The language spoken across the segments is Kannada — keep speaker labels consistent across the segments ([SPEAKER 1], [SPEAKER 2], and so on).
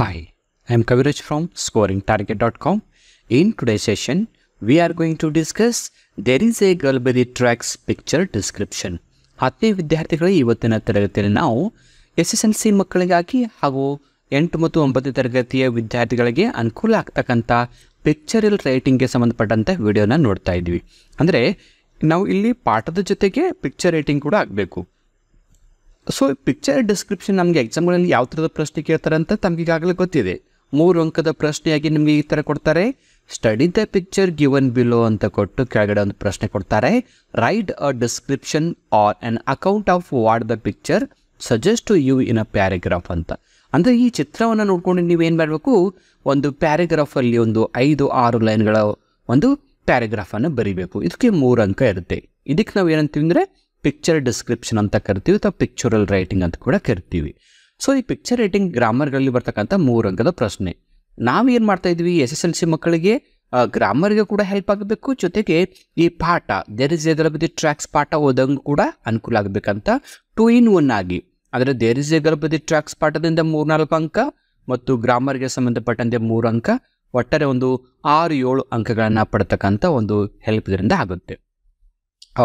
[SPEAKER 1] Hi, I am Kaviraj from scoringtarget.com. In today's session, we are going to discuss There is a girl by the tracks picture description. 10ನೇ ವಿದ್ಯಾರ್ಥಿಗಳು ಇವತ್ತಿನ ತರಗತಿಯಲ್ಲಿ ನಾವು SSLC ಮಕ್ಕಳಿಗಾಗಿ ಹಾಗೂ 8 ಮತ್ತು 9ನೇ ತರಗತಿಯ ವಿದ್ಯಾರ್ಥಿಗಳಿಗೆ ಅನುಕೂಲ ಆಗ್ತಕ್ಕಂಥ ಪಿಕ್ಚರಲ್ ರೈಟಿಂಗ್ಗೆ ಸಂಬಂಧಪಟ್ಟಂತೆ ವಿಡಿಯೋನ ನೋಡ್ತಾ ಇದ್ವಿ. ಅಂದರೆ ನಾವು ಇಲ್ಲಿ ಪಾಠದ ಜೊತೆಗೆ ಪಿಕ್ಚರ್ ರೈಟಿಂಗ್ ಕೂಡ ಆಗಬೇಕು. ಸೊ ಪಿಕ್ಚರ್ ಡಿಸ್ಕ್ರಿಪ್ಷನ್ ನಮಗೆ ಎಕ್ಸಾಮ್ಗಳಲ್ಲಿ ಯಾವ ಥರದ ಪ್ರಶ್ನೆ ಕೇಳ್ತಾರೆ ಅಂತ ತಮಗೆ ಈಗಾಗಲೇ ಗೊತ್ತಿದೆ. 3 ಅಂಕದ ಪ್ರಶ್ನೆಯಾಗಿ ನಿಮಗೆ ಈ ಥರ ಕೊಡ್ತಾರೆ. Study the picture given below ಅಂತ ಕೊಟ್ಟು ಕೆಳಗಡೆ ಒಂದು ಪ್ರಶ್ನೆ ಕೊಡ್ತಾರೆ. Write a description or an account of what the picture suggest to you in a paragraph ಅಂತ. ಅಂದರೆ ಈ ಚಿತ್ರವನ್ನು ನೋಡ್ಕೊಂಡು ನೀವೇನು ಮಾಡಬೇಕು, ಒಂದು ಪ್ಯಾರಾಗ್ರಾಫಲ್ಲಿ ಒಂದು 5-6 ಲೈನ್ಗಳ ಒಂದು ಪ್ಯಾರಾಗ್ರಾಫನ್ನು ಬರೀಬೇಕು. ಇದಕ್ಕೆ 3 ಅಂಕ ಇರುತ್ತೆ. ಇದಕ್ಕೆ ನಾವು ಏನಂತೀವಿ ಅಂದರೆ ಪಿಕ್ಚರ್ ಡಿಸ್ಕ್ರಿಪ್ಷನ್ ಅಂತ ಕರಿತೀವಿ ಅಥವಾ ಪಿಕ್ಚರಲ್ ರೈಟಿಂಗ್ ಅಂತ ಕೂಡ ಕರಿತೀವಿ. ಸೊ ಈ ಪಿಕ್ಚರ್ ರೈಟಿಂಗ್ ಗ್ರಾಮರ್ಗಳಲ್ಲಿ ಬರ್ತಕ್ಕಂಥ 3 ಅಂಕದ ಪ್ರಶ್ನೆ. ನಾವೇನು ಮಾಡ್ತಾ ಇದ್ವಿ, SSLC ಮಕ್ಕಳಿಗೆ ಗ್ರಾಮರ್ಗೆ ಕೂಡ ಹೆಲ್ಪ್ ಆಗಬೇಕು, ಜೊತೆಗೆ ಈ ಪಾಠ there is a girl by the tracks ಪಾಠ ಓದಂಗೆ ಕೂಡ ಅನುಕೂಲ ಆಗಬೇಕಂತ 2 in 1 ಆಗಿ. ಅಂದರೆ there is a girl by the tracks ಪಾಠದಿಂದ 3-4 ಅಂಕ ಮತ್ತು ಗ್ರಾಮರ್ಗೆ ಸಂಬಂಧಪಟ್ಟಂತೆ 3 ಅಂಕ, ಒಟ್ಟಾರೆ ಒಂದು 6-7 ಅಂಕಗಳನ್ನು ಪಡ್ತಕ್ಕಂಥ ಒಂದು ಹೆಲ್ಪ್ ಇದರಿಂದ ಆಗುತ್ತೆ.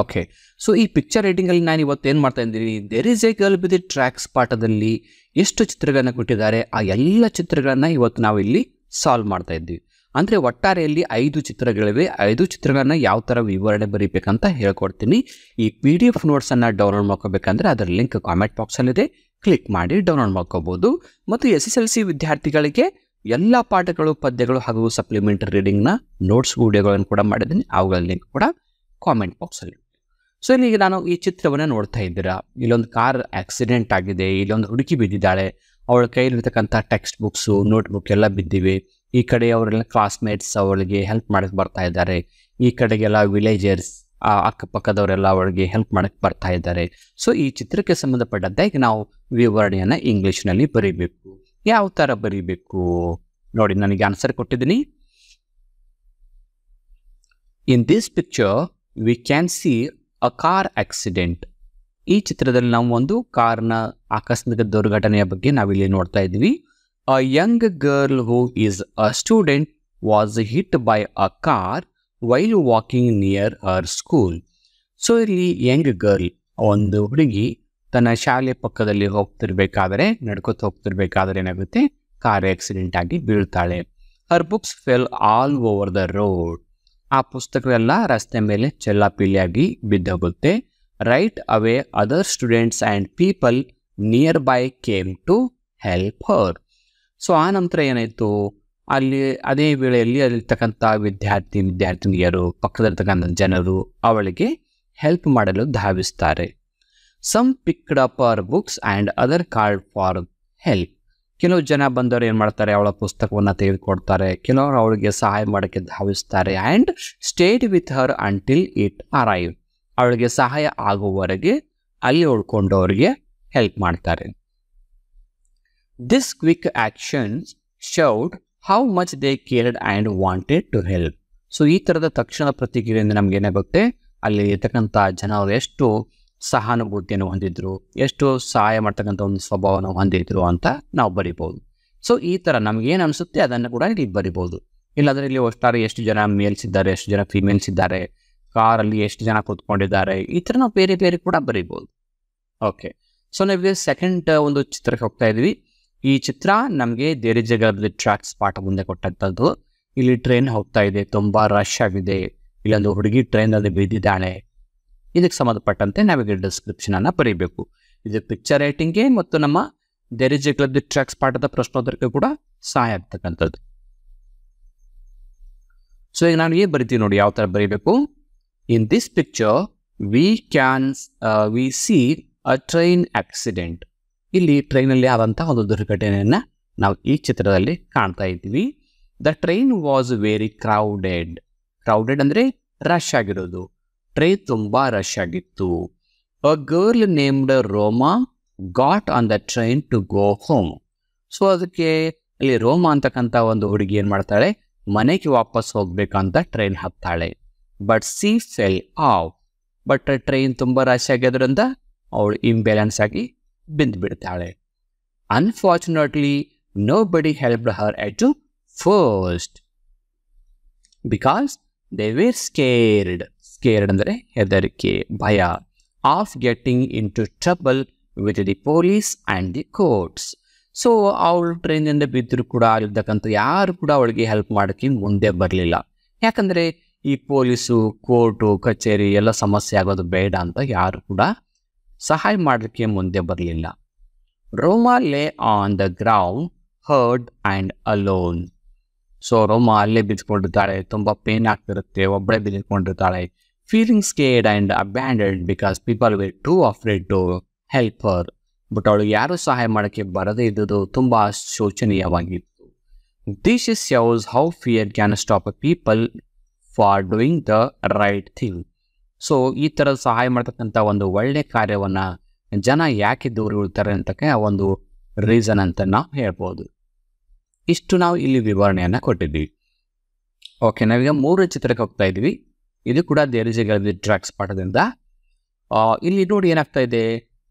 [SPEAKER 1] ಓಕೆ, ಸೊ ಈ ಪಿಕ್ಚರ್ ರೈಟಿಂಗಲ್ಲಿ ನಾನು ಇವತ್ತು ಏನು ಮಾಡ್ತಾ ಇದ್ದೀನಿ, there is a girl by the tracks ಪಾಠದಲ್ಲಿ ಎಷ್ಟು ಚಿತ್ರಗಳನ್ನು ಕೊಟ್ಟಿದ್ದಾರೆ ಆ ಎಲ್ಲ ಚಿತ್ರಗಳನ್ನು ಇವತ್ತು ನಾವು ಇಲ್ಲಿ ಸಾಲ್ವ್ ಮಾಡ್ತಾ ಇದ್ದೀವಿ. ಅಂದರೆ ಒಟ್ಟಾರೆಯಲ್ಲಿ 5 ಚಿತ್ರಗಳಿವೆ. 5 ಚಿತ್ರಗಳನ್ನು ಯಾವ ಥರ ವಿವರಣೆ ಬರೀಬೇಕಂತ ಹೇಳ್ಕೊಡ್ತೀನಿ. ಈ PDF ನೋಟ್ಸನ್ನು ಡೌನ್ಲೋಡ್ ಮಾಡ್ಕೋಬೇಕಂದ್ರೆ ಅದರ ಲಿಂಕ್ ಕಾಮೆಂಟ್ ಬಾಕ್ಸಲ್ಲಿದೆ, ಕ್ಲಿಕ್ ಮಾಡಿ ಡೌನ್ಲೋಡ್ ಮಾಡ್ಕೋಬೋದು. ಮತ್ತು SSLC ವಿದ್ಯಾರ್ಥಿಗಳಿಗೆ ಎಲ್ಲ ಪಾಠಗಳು, ಪದ್ಯಗಳು ಹಾಗೂ ಸಪ್ಲಿಮೆಂಟರಿ ರೀಡಿಂಗ್ನ ನೋಟ್ಸ್ ವಿಡಿಯೋಗಳನ್ನು ಕೂಡ ಮಾಡಿದ್ದೀನಿ. ಅವುಗಳ ಲಿಂಕ್ ಕೂಡ ಕಾಮೆಂಟ್ ಬಾಕ್ಸಲ್ಲಿ. ಸೊ ಇಲ್ಲಿಗೆ ನಾನು ಈ ಚಿತ್ರವನ್ನು ನೋಡ್ತಾ ಇದ್ದೀರಾ. ಇಲ್ಲೊಂದು ಕಾರ್ ಆಕ್ಸಿಡೆಂಟ್ ಆಗಿದೆ, ಇಲ್ಲೊಂದು ಹುಡುಗಿ ಬಿದ್ದಿದ್ದಾಳೆ, ಅವಳ ಕೈಲಿರ್ತಕ್ಕಂಥ ಟೆಕ್ಸ್ಟ್ ಬುಕ್ಸು, ನೋಟ್ಬುಕ್ ಎಲ್ಲ ಬಿದ್ದಿವೆ. ಈ ಕಡೆ ಅವರೆಲ್ಲ ಕ್ಲಾಸ್ಮೇಟ್ಸ್ ಅವಳಿಗೆ ಹೆಲ್ಪ್ ಮಾಡಕ್ಕೆ ಬರ್ತಾ ಇದ್ದಾರೆ. ಈ ಕಡೆಗೆಲ್ಲ ವಿಲೇಜರ್ಸ್ ಅಕ್ಕಪಕ್ಕದವರೆಲ್ಲ ಅವಳಿಗೆ ಹೆಲ್ಪ್ ಮಾಡಕ್ಕೆ ಬರ್ತಾ ಇದ್ದಾರೆ. ಸೊ ಈ ಚಿತ್ರಕ್ಕೆ ಸಂಬಂಧಪಟ್ಟಂತೆ ಈಗ ನಾವು ವಿವರಣೆಯನ್ನು ಇಂಗ್ಲೀಷ್ನಲ್ಲಿ ಬರೀಬೇಕು. ಯಾವ ಥರ ಬರೀಬೇಕು ನೋಡಿ, ನನಗೆ ಆನ್ಸರ್ ಕೊಟ್ಟಿದ್ದೀನಿ. ಇನ್ this picture we can see a car accident. ಈ ಚಿತ್ರದಲ್ಲಿ ನಾವು ಒಂದು ಕಾರ್ನ ಆಕಸ್ಮಿಕ ದುರ್ಘಟನೆಯ ಬಗ್ಗೆ ನಾವಿಲ್ಲಿ ನೋಡ್ತಾ ಇದ್ವಿ. A young girl who is a student was hit by a car while walking near Har school. So ಇಲ್ಲಿ ಯಂಗ್ ಗರ್ಲ್, ಒಂದು ಹುಡುಗಿ ತನ್ನ ಶಾಲೆ ಪಕ್ಕದಲ್ಲಿ ಹೋಗ್ತಿರ್ಬೇಕಾದ್ರೆ, ನಡ್ಕೊತ ಹೋಗ್ತಿರ್ಬೇಕಾದ್ರೆ ಏನಾಗುತ್ತೆ, ಕಾರ್ ಆಕ್ಸಿಡೆಂಟ್ ಆಗಿ ಬೀಳ್ತಾಳೆ. Her books fell all over the road. ಆ ಪುಸ್ತಕವೆಲ್ಲ ರಸ್ತೆ ಮೇಲೆ ಚೆಲ್ಲಾಪಿಲ್ಲಿಯಾಗಿ ಬಿದ್ದೋಗುತ್ತೆ. Right away other students and people nearby came to help her. So ಆ ನಂತರ ಏನಾಯಿತು, ಅಲ್ಲಿ ಅದೇ ವೇಳೆಯಲ್ಲಿ ಅಲ್ಲಿರ್ತಕ್ಕಂಥ ವಿದ್ಯಾರ್ಥಿನಿಯರು, ಪಕ್ಕದಲ್ಲಿರ್ತಕ್ಕಂಥ ಜನರು ಅವಳಿಗೆ ಹೆಲ್ಪ್ ಮಾಡಲು ಧಾವಿಸ್ತಾರೆ. Some picked up our books and other called for help. ಕೆಲವು ಜನ ಬಂದವರು ಏನು ಮಾಡ್ತಾರೆ, ಅವಳ ಪುಸ್ತಕವನ್ನು ತೆಗೆದುಕೊಡ್ತಾರೆ. ಕೆಲವರು ಅವಳಿಗೆ ಸಹಾಯ ಮಾಡೋಕ್ಕೆ ಧಾವಿಸ್ತಾರೆ. And stayed with her until it arrive. ಅವಳಿಗೆ ಸಹಾಯ ಆಗುವವರೆಗೆ ಅಲ್ಲಿ ಉಳ್ಕೊಂಡವರಿಗೆ ಹೆಲ್ಪ್ ಮಾಡ್ತಾರೆ. This quick actions showed how much they cared and wanted to help. So ಈ ಥರದ ತಕ್ಷಣ ಪ್ರತಿಕ್ರಿಯೆಯಿಂದ ನಮಗೇನಾಗುತ್ತೆ, ಅಲ್ಲಿ ಇರ್ತಕ್ಕಂಥ ಜನರು ಎಷ್ಟು ಸಹಾನುಭೂತಿಯನ್ನು ಹೊಂದಿದ್ರು, ಎಷ್ಟು ಸಹಾಯ ಮಾಡ್ತಕ್ಕಂಥ ಒಂದು ಸ್ವಭಾವವನ್ನು ಹೊಂದಿದ್ರು ಅಂತ ನಾವು ಬರಿಬೋದು. ಸೊ ಈ ಥರ ನಮಗೇನು ಅನಿಸುತ್ತೆ ಅದನ್ನು ಕೂಡ ಇಲ್ಲಿ ಬರಿಬೋದು. ಇಲ್ಲಾಂದರೆ ಇಲ್ಲಿ ಒಟ್ಟಾರೆ ಎಷ್ಟು ಜನ ಮೇಲ್ಸ್ ಇದ್ದಾರೆ, ಎಷ್ಟು ಜನ ಫಿಮೇಲ್ಸ್ ಇದ್ದಾರೆ, ಕಾರಲ್ಲಿ ಎಷ್ಟು ಜನ ಕೂತ್ಕೊಂಡಿದ್ದಾರೆ, ಈ ಥರ ನಾವು ಬೇರೆ ಬೇರೆ ಕೂಡ ಬರಿಬೋದು. ಓಕೆ, ಸೊ ನಾವೀಗ ಸೆಕೆಂಡ್ ಒಂದು ಚಿತ್ರಕ್ಕೆ ಹೋಗ್ತಾ ಇದ್ವಿ. ಈ ಚಿತ್ರ ನಮಗೆ there is a girl by the tracks ಪಾಠ ಮುಂದೆ ಕೊಟ್ಟಂಥದ್ದು. ಇಲ್ಲಿ ಟ್ರೈನ್ ಹೋಗ್ತಾ ಇದೆ, ತುಂಬ ರಶ್ ಆಗಿದೆ, ಇಲ್ಲೊಂದು ಹುಡುಗಿ ಟ್ರೈನಲ್ಲಿ ಬಿದ್ದಿದ್ದಾಳೆ. ಇದಕ್ಕೆ ಸಂಬಂಧಪಟ್ಟಂತೆ ನಾವೀಗ ಡಿಸ್ಕ್ರಿಪ್ಷನನ್ನು ಬರೀಬೇಕು. ಇದು ಪಿಕ್ಚರ್ ರೈಟಿಂಗ್ಗೆ ಮತ್ತು ನಮ್ಮ there is a girl by the tracks ಪಾಠದ ಪ್ರಶ್ನೋತ್ತರಕ್ಕೆ ಕೂಡ ಸಹಾಯ ಆಗ್ತಕ್ಕಂಥದ್ದು. ಸೊ ಈಗ ನಾನು ಏನು ಬರಿತೀವಿ ನೋಡಿ, ಯಾವ ಥರ ಬರೀಬೇಕು. In this picture we see a train accident. ಇಲ್ಲಿ ಟ್ರೈನಲ್ಲಿ ಆದಂಥ ಒಂದು ದುರ್ಘಟನೆಯನ್ನು ನಾವು ಈ ಚಿತ್ರದಲ್ಲಿ ಕಾಣ್ತಾ ಇದ್ದೀವಿ. The train was very crowded. Crowded ಅಂದರೆ ರಶ್ ಆಗಿರೋದು. ಟ್ರೈನ್ ತುಂಬ ರಶ್ ಆಗಿತ್ತು. A girl named Roma got on the train to go home. So ಅದಕ್ಕೆ ಇಲ್ಲಿ ರೋಮಾ ಅಂತಕ್ಕಂಥ ಒಂದು ಹುಡುಗಿ ಏನು ಮಾಡ್ತಾಳೆ, ಮನೆಗೆ ವಾಪಸ್ ಹೋಗ್ಬೇಕಂತ ಟ್ರೈನ್ ಹತ್ತಾಳೆ. But she fell off. But train ತುಂಬ ರಶ್ ಆಗಿರೋದ್ರಿಂದ ಅವಳು ಇಂಬ್ಯಾಲೆನ್ಸ್ ಆಗಿ ಬಿಂದು ಬಿಡ್ತಾಳೆ. Unfortunately nobody helped her at first because they were scared. Scared ಅಂದರೆ ಹೆದರಿಕೆ, ಭಯ. Of getting into trouble with the police and the courts. So ಅವಳು ಟ್ರೈನಿಂದ ಬಿದ್ದರೂ ಕೂಡ ಅಲ್ಲಿರ್ತಕ್ಕಂಥ ಯಾರು ಕೂಡ ಅವಳಿಗೆ ಹೆಲ್ಪ್ ಮಾಡೋಕ್ಕೆ ಮುಂದೆ ಬರಲಿಲ್ಲ. ಯಾಕಂದರೆ ಈ ಪೊಲೀಸು, ಕೋರ್ಟು, ಕಚೇರಿ ಎಲ್ಲ ಸಮಸ್ಯೆ ಆಗೋದು ಬೇಡ ಅಂತ ಯಾರು ಕೂಡ ಸಹಾಯ ಮಾಡಲಿಕ್ಕೆ ಮುಂದೆ ಬರಲಿಲ್ಲ. Roma lay on the ground hurt and alone. So Roma ಅಲ್ಲೇ ಬಿದ್ಕೊಂಡಿರ್ತಾಳೆ, ತುಂಬ ಪೇನ್ ಆಗ್ತಿರುತ್ತೆ, ಒಬ್ಬಳೇ ಬಿದ್ಕೊಂಡಿರ್ತಾಳೆ. Feeling scared and abandoned because people were too afraid to help her. But ಅವಳು ಯಾರೂ ಸಹಾಯ ಮಾಡೋಕ್ಕೆ ಬರದೇ ಇದ್ದುದು ತುಂಬ ಶೋಚನೀಯವಾಗಿತ್ತು. This is shows how fear can stop a people for doing the right thing. So ಈ ಥರದ ಸಹಾಯ ಮಾಡ್ತಕ್ಕಂಥ ಒಂದು ಒಳ್ಳೆಯ ಕಾರ್ಯವನ್ನು ಜನ ಯಾಕೆ ದೂರ ಉಳ್ತಾರೆ ಅಂತಕ್ಕೆ ಒಂದು ರೀಸನ್ ಅಂತ ನಾವು ಹೇಳ್ಬೋದು. ಇಷ್ಟು ನಾವು ಇಲ್ಲಿ ವಿವರಣೆಯನ್ನು ಕೊಟ್ಟಿದ್ವಿ. ಓಕೆ, ನಾವೀಗ 3 ಚಿತ್ರಕ್ಕೆ ಹೋಗ್ತಾ ಇದ್ವಿ. ಇದು ಕೂಡ there is a girl with drugs ಪಾಠದಿಂದ. ಇಲ್ಲಿ ನೋಡಿ ಏನಾಗ್ತಾ ಇದೆ,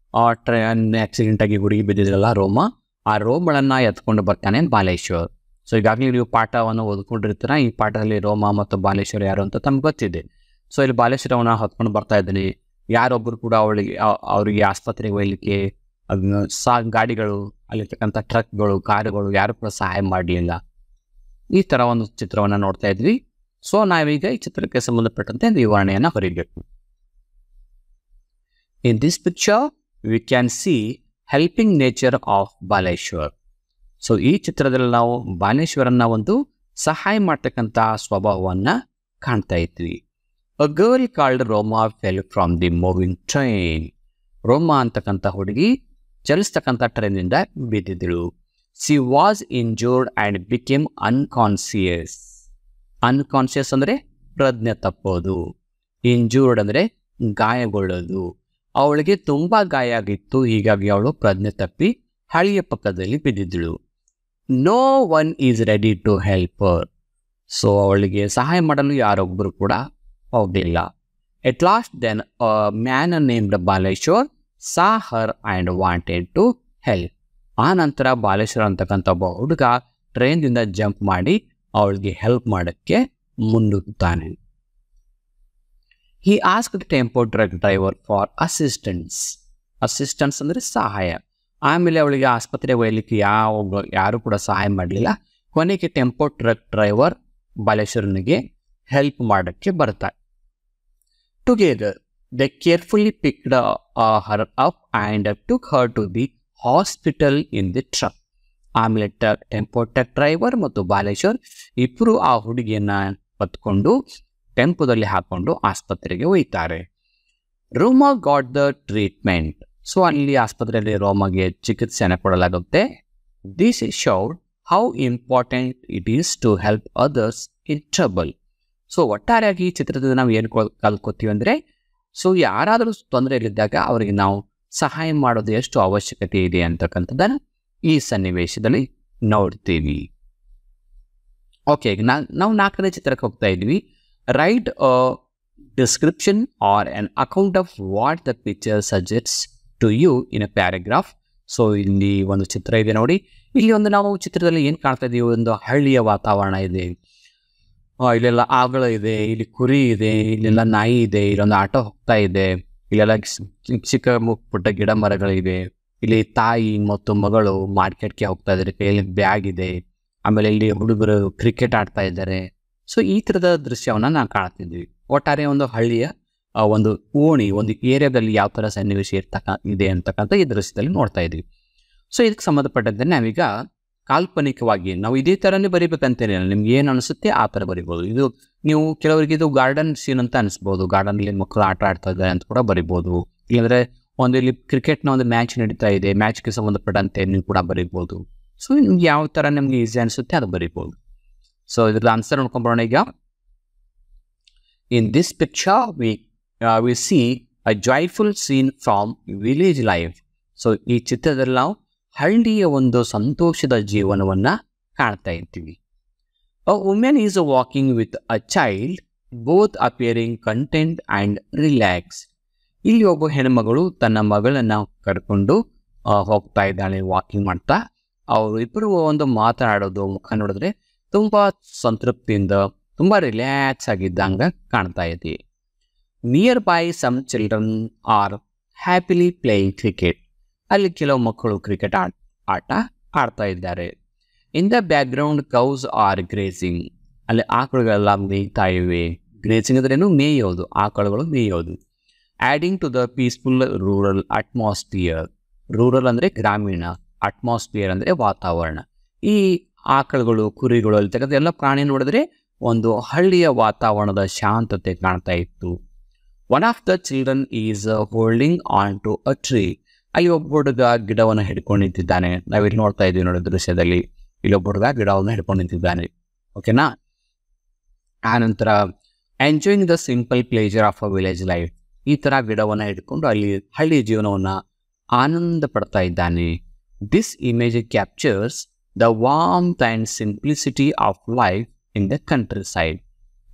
[SPEAKER 1] ಟ್ರೈನ್ ಆಕ್ಸಿಡೆಂಟ್ ಆಗಿ ಹುಡುಗಿ ಬಿದ್ದಿದ್ರಲ್ಲ ರೋಮಾ, ಆ ರೋಮಳನ್ನು ಎತ್ಕೊಂಡು ಬರ್ತಾನೆ ಬಾಲೇಶ್ವರ್. ಸೊ ಈಗಾಗಲೇ ನೀವು ಪಾಠವನ್ನು ಓದ್ಕೊಂಡಿರ್ತೀರ. ಈ ಪಾಠದಲ್ಲಿ ರೋಮಾ ಮತ್ತು ಬಾಲೇಶ್ವರ್ ಯಾರು ಅಂತ ತಮ್ಗೆ ಗೊತ್ತಿದೆ. ಸೊ ಇಲ್ಲಿ ಬಾಲೇಶ್ವರ್ ಅವನ್ನ ಹೊತ್ಕೊಂಡು ಬರ್ತಾ ಇದ್ದಾನೆ. ಯಾರೊಬ್ಬರು ಕೂಡ ಅವರಿಗೆ ಆಸ್ಪತ್ರೆಗೆ ಒಯ್ಯಲಿಕ್ಕೆ ಗಾಡಿಗಳು, ಅಲ್ಲಿರ್ತಕ್ಕಂಥ ಟ್ರಕ್ಗಳು, ಕಾರುಗಳು ಯಾರು ಕೂಡ ಸಹಾಯ ಮಾಡಲಿಲ್ಲ. ಈ ಥರ ಒಂದು ಚಿತ್ರವನ್ನು ನೋಡ್ತಾ ಇದ್ವಿ. ಸೊ ನಾವೀಗ ಈ ಚಿತ್ರಕ್ಕೆ ಸಂಬಂಧಪಟ್ಟಂತೆ ವಿವರಣೆಯನ್ನು ಬರೀಬೇಕು. In this picture we can see helping nature of Baleshwar. So ಈ ಚಿತ್ರದಲ್ಲಿ ನಾವು ಬಾಲೇಶ್ವರನ್ನ ಒಂದು ಸಹಾಯ ಮಾಡ್ತಕ್ಕಂಥ ಸ್ವಭಾವವನ್ನು ಕಾಣ್ತಾ ಇದ್ವಿ. A girl called Roma fell from the moving train. Roma ಅಂತಕ್ಕಂಥ ಹುಡುಗಿ ಚಲಿಸ್ತಕ್ಕಂಥ ಟ್ರೈನಿಂದ ಬಿದ್ದಿದ್ದಳು. She was injured and became unconscious. Unconscious ಅಂದರೆ ಪ್ರಜ್ಞೆ ತಪ್ಪೋದು. ಇಂಜೂರ್ಡ್ ಅಂದರೆ ಗಾಯಗೊಳ್ಳೋದು. ಅವಳಿಗೆ ತುಂಬ ಗಾಯ ಆಗಿತ್ತು, ಹೀಗಾಗಿ ಅವಳು ಪ್ರಜ್ಞೆ ತಪ್ಪಿ ಹಳಿಯ ಪಕ್ಕದಲ್ಲಿ ಬಿದ್ದಿದ್ದಳು. No one is ready to help her. So ಅವಳಿಗೆ ಸಹಾಯ ಮಾಡಲು ಯಾರೊಬ್ಬರು ಕೂಡ ಹೋಗಲಿಲ್ಲ. At last then a man named Baleshwar saw her and wanted to help. ಆ ನಂತರ ಬಾಲೇಶ್ವರ್ ಅಂತಕ್ಕಂಥ ಒಬ್ಬ ಹುಡುಗ ಟ್ರೈನ್ದಿಂದ ಜಂಪ್ ಮಾಡಿ ಅವಳಿಗೆ ಹೆಲ್ಪ್ ಮಾಡೋಕ್ಕೆ ಮುಂದುಗ್ತಾನೆ. He asked tempo truck driver for assistance. Assistance ಅಂದರೆ ಸಹಾಯ. ಆಮೇಲೆ ಅವಳಿಗೆ ಆಸ್ಪತ್ರೆಗೆ ಒಯ್ಯಲಿಕ್ಕೆ ಯಾರು ಕೂಡ ಸಹಾಯ ಮಾಡಲಿಲ್ಲ. ಕೊನೆಗೆ ಟೆಂಪೋ ಟ್ರಕ್ ಡ್ರೈವರ್ ಬಾಲೇಶ್ವರನಿಗೆ ಹೆಲ್ಪ್ ಮಾಡೋಕ್ಕೆ ಬರ್ತಾರೆ. Together they carefully picked her up and took her to the hospital in the truck. ಆಮೇಲೆ ಟೆಂಪೋ ಟ್ರಕ್ ಡ್ರೈವರ್ ಮತ್ತು ಬಾಲೇಶ್ವರ್ ಇಬ್ಬರು ಆ ಹುಡುಗಿಯನ್ನು ಹೊತ್ಕೊಂಡು ಟೆಂಪೋದಲ್ಲಿ ಹಾಕೊಂಡು ಆಸ್ಪತ್ರೆಗೆ ಒಯ್ತಾರೆ. Roma got the treatment. So ಅಲ್ಲಿ ಆಸ್ಪತ್ರೆಯಲ್ಲಿ ರೋಮಾಗೆ ಚಿಕಿತ್ಸೆಯನ್ನು ಕೊಡಲಾಗುತ್ತೆ. This showed how important it is to help others in trouble. So ಒಟ್ಟಾರೆಯಾಗಿ ಈ ಚಿತ್ರದಿಂದ ನಾವು ಏನು ಕಲ್ತ್ಕೋತೀವಿ ಅಂದರೆ, ಸೊ ಯಾರಾದರೂ ತೊಂದರೆಯಲ್ಲಿದ್ದಾಗ ಅವರಿಗೆ ನಾವು ಸಹಾಯ ಮಾಡೋದು ಎಷ್ಟು ಅವಶ್ಯಕತೆ ಇದೆ ಅಂತಕ್ಕಂಥದ್ದನ್ನು ಈ ಸನ್ನಿವೇಶದಲ್ಲಿ ನೋಡ್ತೀವಿ. ಓಕೆ, ನಾವು 4ನೇ ಚಿತ್ರಕ್ಕೆ ಹೋಗ್ತಾ ಇದ್ವಿ. Write a description or an account of what the picture suggests to you in a paragraph. So ಇಲ್ಲಿ ಒಂದು ಚಿತ್ರ ಇದೆ ನೋಡಿ. ಇಲ್ಲಿ ಒಂದು ನಾವು ಚಿತ್ರದಲ್ಲಿ ಏನು ಕಾಣ್ತಾ ಇದ್ದೀವಿ, ಒಂದು ಹಳ್ಳಿಯ ವಾತಾವರಣ ಇದೆ. ಇಲ್ಲೆಲ್ಲ ಆಗಳ ಇದೆ, ಇಲ್ಲಿ ಕುರಿ ಇದೆ, ಇಲ್ಲೆಲ್ಲ ನಾಯಿ ಇದೆ, ಇಲ್ಲೊಂದು ಆಟೋ ಹೋಗ್ತಾ ಇದೆ, ಇಲ್ಲೆಲ್ಲ ಚಿಕ್ಕ ಪುಟ್ಟ ಗಿಡ ಮರಗಳಿವೆ. ಇಲ್ಲಿ ತಾಯಿ ಮತ್ತು ಮಗಳು ಮಾರ್ಕೆಟ್ಗೆ ಹೋಗ್ತಾ ಇದ್ದಾರೆ, ಕೈಯಲ್ಲಿ ಬ್ಯಾಗ್ ಇದೆ. ಆಮೇಲೆ ಇಲ್ಲಿ ಹುಡುಗರು ಕ್ರಿಕೆಟ್ ಆಡ್ತಾ ಇದ್ದಾರೆ. ಸೊ ಈ ಥರದ ದೃಶ್ಯವನ್ನು ನಾವು ಕಾಣ್ತಿದ್ವಿ. ಒಟ್ಟಾರೆ ಒಂದು ಹಳ್ಳಿಯ ಒಂದು ಓಣಿ, ಒಂದು ಏರಿಯಾದಲ್ಲಿ ಯಾವ ಥರ ಸನ್ನಿವೇಶ ಇದೆ ಅಂತಕ್ಕಂಥ ಈ ದೃಶ್ಯದಲ್ಲಿ ನೋಡ್ತಾ ಇದ್ವಿ. ಸೊ ಇದಕ್ಕೆ ಸಂಬಂಧಪಟ್ಟಂತೆ ನಾವೀಗ ಕಾಲ್ಪನಿಕವಾಗಿ ನಾವು ಇದೇ ಥರನೇ ಬರೀಬೇಕಂತೇನಿಲ್ಲ, ನಿಮ್ಗೆ ಏನು ಅನಿಸುತ್ತೆ ಆ ಥರ ಬರಿಬೋದು. ಇದು ನೀವು ಕೆಲವರಿಗೆ ಇದು ಗಾರ್ಡನ್ ಸೀನ್ ಅಂತ ಅನಿಸ್ಬೋದು, ಗಾರ್ಡನ್ಲಿ ಮಕ್ಕಳು ಆಟ ಆಡ್ತಾ ಇದ್ದಾರೆ ಅಂತ ಕೂಡ ಬರಿಬೋದು. ಇಲ್ಲಾಂದರೆ ಒಂದು ಇಲ್ಲಿ ಕ್ರಿಕೆಟ್ನ ಒಂದು ಮ್ಯಾಚ್ ನಡೀತಾ ಇದೆ, ಮ್ಯಾಚ್ಗೆ ಸಂಬಂಧಪಟ್ಟಂತೆ ನೀವು ಕೂಡ ಬರಿಬೋದು. ಸೊ ನಿಮ್ಗೆ ಯಾವ ಥರ ನಿಮಗೆ ಈಸಿ ಅನಿಸುತ್ತೆ ಅದು ಬರಿಬೋದು. ಸೊ ಇದ್ರ ಆನ್ಸರ್ ನೋಡ್ಕೊಂಬರೋಣ ಈಗ. In this picture we see a joyful scene from village life. So ಈ ಚಿತ್ರದಲ್ಲಿ ನಾವು ಹಳ್ಳಿಯ ಒಂದು ಸಂತೋಷದ ಜೀವನವನ್ನು ಕಾಣ್ತಾ ಇರ್ತೀವಿ. A woman is walking with a child, both appearing content and relax. ಇಲ್ಲಿ ಒಬ್ಬ ಹೆಣ್ಮಗಳು ತನ್ನ ಮಗಳನ್ನು ಕರ್ಕೊಂಡು ಹೋಗ್ತಾ ಇದ್ದಾಳೆ ವಾಕಿಂಗ್ ಮಾಡ್ತಾ. ಅವರು ಇಬ್ಬರು ಒಂದು ಮಾತನಾಡೋದು ಮುಖ ನೋಡಿದ್ರೆ ತುಂಬ ಸಂತೃಪ್ತಿಯಿಂದ ತುಂಬ ರಿಲ್ಯಾಕ್ಸ್ ಆಗಿದ್ದಂಗೆ ಕಾಣ್ತಾ ಇದೆ. Nearby some children are happily playing cricket. ಅಲ್ಲಿ ಕೆಲವು ಮಕ್ಕಳು ಕ್ರಿಕೆಟ್ ಆಟ ಆಡ್ತಾ ಇದ್ದಾರೆ. In the background cows are grazing. ಅಲ್ಲಿ ಆಕಳುಗಳೆಲ್ಲ ಮೇಯ್ತಾ ಇವೆ. ಗ್ರೇಸಿಂಗ್ ಅಂದ್ರೇನು ಮೇಯೋದು, ಆಕಳುಗಳು ಮೇಯೋದು. Adding to the peaceful rural atmosphere. Rural ಅಂದರೆ ಗ್ರಾಮೀಣ, ಅಟ್ಮಾಸ್ಫಿಯರ್ ಅಂದರೆ ವಾತಾವರಣ. ಈ ಆಕಳುಗಳು, ಕುರಿಗಳು ಅಂತಕ್ಕಂಥ ಎಲ್ಲ ಪ್ರಾಣಿ ನೋಡಿದ್ರೆ ಒಂದು ಹಳ್ಳಿಯ ವಾತಾವರಣದ ಶಾಂತತೆ ಕಾಣ್ತಾ ಇತ್ತು. One of the children is holding on to a tree. ಅಲ್ಲಿ ಒಬ್ಬ ಹುಡುಗ ಗಿಡವನ್ನು ಹಿಡ್ಕೊಂಡು ನಿಂತಿದ್ದಾನೆ. ನಾವಿಲ್ಲಿ ನೋಡ್ತಾ ಇದ್ದೀವಿ ನೋಡಿ ದೃಶ್ಯದಲ್ಲಿ. ಇಲ್ಲೊಬ್ಬ ಹುಡುಗ ಗಿಡವನ್ನು ಹಿಡ್ಕೊಂಡು ನಿಂತಿದ್ದಾನೆ. ಓಕೆನಾ. ಆನಂತರ enjoying the simple pleasure of a village life. ಈ ಥರ ಗಿಡವನ್ನು ಹಿಡ್ಕೊಂಡು ಅಲ್ಲಿ ಹಳ್ಳಿ ಜೀವನವನ್ನು ಆನಂದ ಪಡ್ತಾ ಇದ್ದಾನೆ. This image captures the ವಾರ್ಮ್ತ್ and simplicity of life in the country side.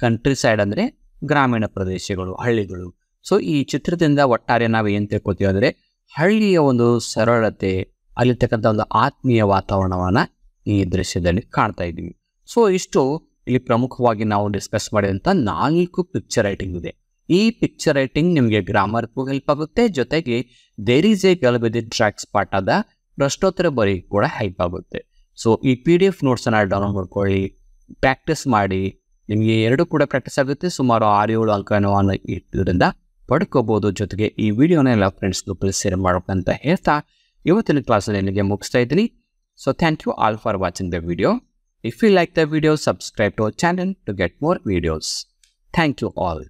[SPEAKER 1] Country side ಅಂದರೆ ಗ್ರಾಮೀಣ ಪ್ರದೇಶಗಳು, ಹಳ್ಳಿಗಳು. ಸೊ ಈ ಚಿತ್ರದಿಂದ ಒಟ್ಟಾರೆ ನಾವು ಏನು ತಿಳ್ಕೊತೀವಿ ಅಂದರೆ ಹಳ್ಳಿಯ ಒಂದು ಸರಳತೆ, ಅಲ್ಲಿರ್ತಕ್ಕಂಥ ಒಂದು ಆತ್ಮೀಯ ವಾತಾವರಣವನ್ನು ಈ ದೃಶ್ಯದಲ್ಲಿ ಕಾಣ್ತಾ ಇದ್ದೀವಿ. ಸೊ ಇಷ್ಟು ಇಲ್ಲಿ ಪ್ರಮುಖವಾಗಿ ನಾವು ಡಿಸ್ಕಸ್ ಮಾಡಿದಂಥ 4 ಪಿಕ್ಚರ್ ರೈಟಿಂಗ್ ಇದೆ. ಈ ಪಿಕ್ಚರ್ ರೈಟಿಂಗ್ ನಿಮಗೆ ಗ್ರಾಮರ್ಗೂ ಹೆಲ್ಪ್ ಆಗುತ್ತೆ, ಜೊತೆಗೆ there is a girl with tracks ಪಾಠದ ಪ್ರಶ್ನೋತ್ತರ ಬರೀ ಕೂಡ ಹೆಲ್ಪ್ ಆಗುತ್ತೆ. ಸೊ ಈ PDF ನೋಟ್ಸನ್ನು ಡೌನ್ಲೋಡ್ ಮಾಡ್ಕೊಳ್ಳಿ, ಪ್ರಾಕ್ಟೀಸ್ ಮಾಡಿ. ನಿಮಗೆ 2 ಕೂಡ ಪ್ರಾಕ್ಟೀಸ್ ಆಗುತ್ತೆ. ಸುಮಾರು 6-7 ಅಂಕವನ್ನು ಇದರಿಂದ ಪಡ್ಕೋಬೋದು. ಜೊತೆಗೆ ಈ ವಿಡಿಯೋನ ಎಲ್ಲ ಫ್ರೆಂಡ್ಸ್ ಗ್ರೂಪಲ್ಲಿ ಶೇರ್ ಮಾಡ್ಬೇಕಂತ ಹೇಳ್ತಾ ಇವತ್ತಿನ ಕ್ಲಾಸಲ್ಲಿ ನಿಮಗೆ ಮುಗಿಸ್ತಾ ಇದ್ದೀನಿ. So thank you all for watching the video. If you like the video, subscribe to our channel to get more videos. Thank you all.